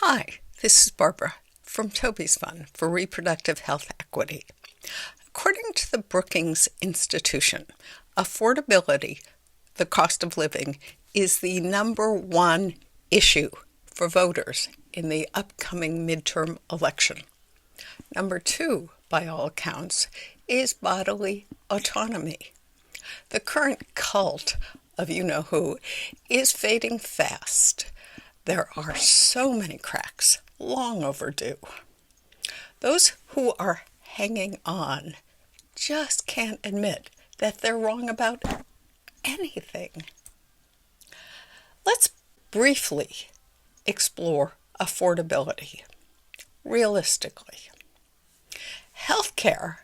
Hi, this is Barbara from Toby's Fund for Reproductive Health Equity. According to the Brookings Institution, affordability, the cost of living, is the number one issue for voters in the upcoming midterm election. Number two, by all accounts, is bodily autonomy. The current cult of you-know-who is fading fast. There are so many cracks, long overdue. Those who are hanging on just can't admit that they're wrong about anything. Let's briefly explore affordability. Realistically, healthcare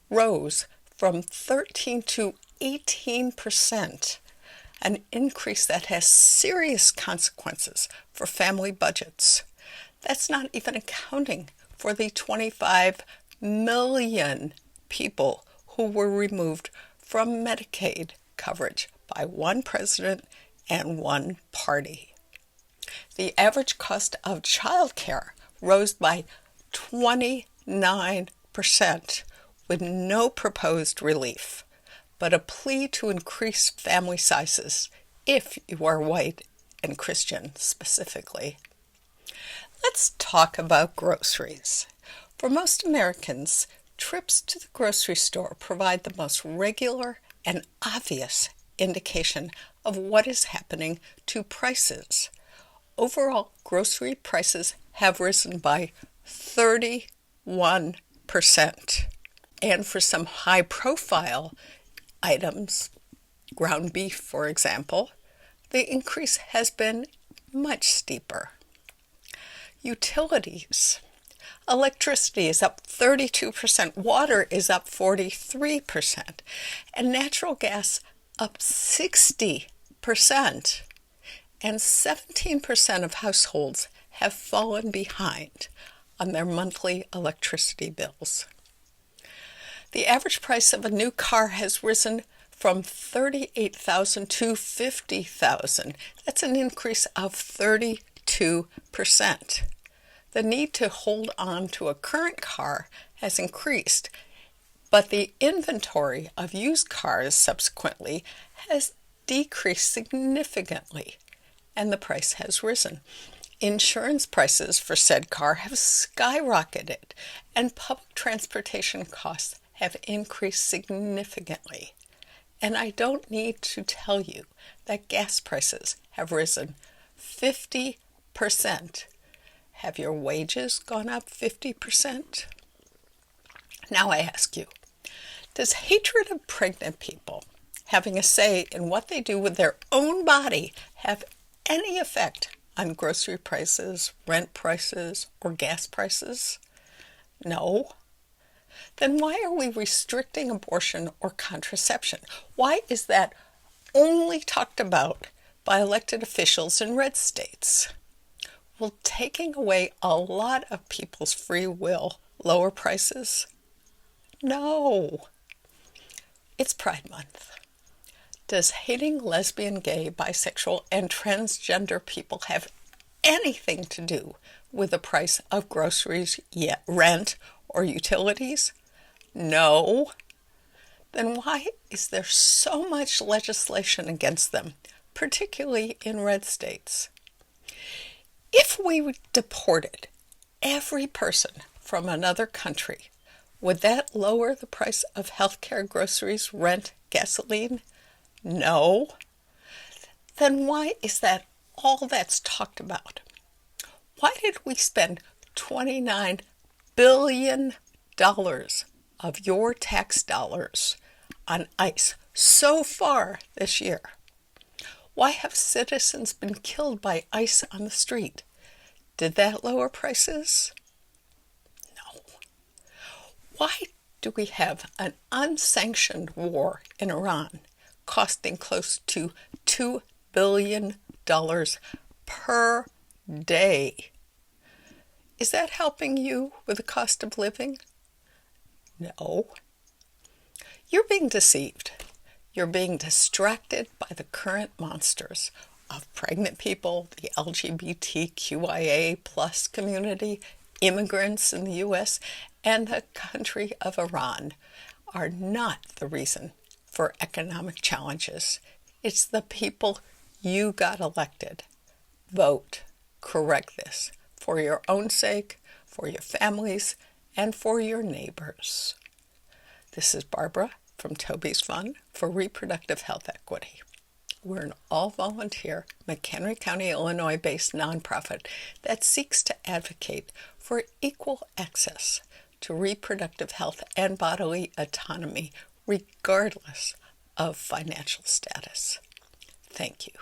rose from 13 to 18%, an increase that has serious consequences for family budgets. That's not even accounting for the 25 million people who were removed from Medicaid coverage by one president and one party. The average cost of childcare rose by 29%, with no proposed relief, but a plea to increase family sizes if you are white and Christian specifically. Let's talk about groceries. For most Americans, trips to the grocery store provide the most regular and obvious indication of what is happening to prices. Overall, grocery prices have risen by 31%. And for some high-profile items, ground beef, for example, the increase has been much steeper. Utilities. Electricity is up 32%, water is up 43%, and natural gas up 60%. And 17% of households have fallen behind on their monthly electricity bills. The average price of a new car has risen from $38,000 to $50,000. That's an increase of 32%. The need to hold on to a current car has increased, but the inventory of used cars subsequently has decreased significantly, and the price has risen. Insurance prices for said car have skyrocketed, and public transportation costs have increased significantly. And I don't need to tell you that gas prices have risen 50%. Have your wages gone up 50%? Now I ask you, does hatred of pregnant people having a say in what they do with their own body have any effect on grocery prices, rent prices, or gas prices? No. Then why are we restricting abortion or contraception? Why is that only talked about by elected officials in red states? Will taking away a lot of people's free will lower prices? No. It's Pride Month. Does hating lesbian, gay, bisexual, and transgender people have anything to do with the price of groceries, rent, or utilities? No. Then why is there so much legislation against them, particularly in red states? If we deported every person from another country, would that lower the price of healthcare, groceries, rent, gasoline? No. Then why is that all that's talked about? Why did we spend $29 billion of your tax dollars on ICE so far this year? Why have citizens been killed by ICE on the street? Did that lower prices? No. Why do we have an unsanctioned war in Iran costing close to $2 billion per day? Is that helping you with the cost of living? No. You're being deceived. You're being distracted by the current monsters. of pregnant people, the LGBTQIA plus community, immigrants in the U.S., and the country of Iran are not the reason for economic challenges. It's the people you got elected. Vote. Correct this for your own sake, for your families, and for your neighbors. This is Barbara from Toby's Fund for Reproductive Health Equity. We're an all-volunteer McHenry County, Illinois-based nonprofit that seeks to advocate for equal access to reproductive health and bodily autonomy, regardless of financial status. Thank you.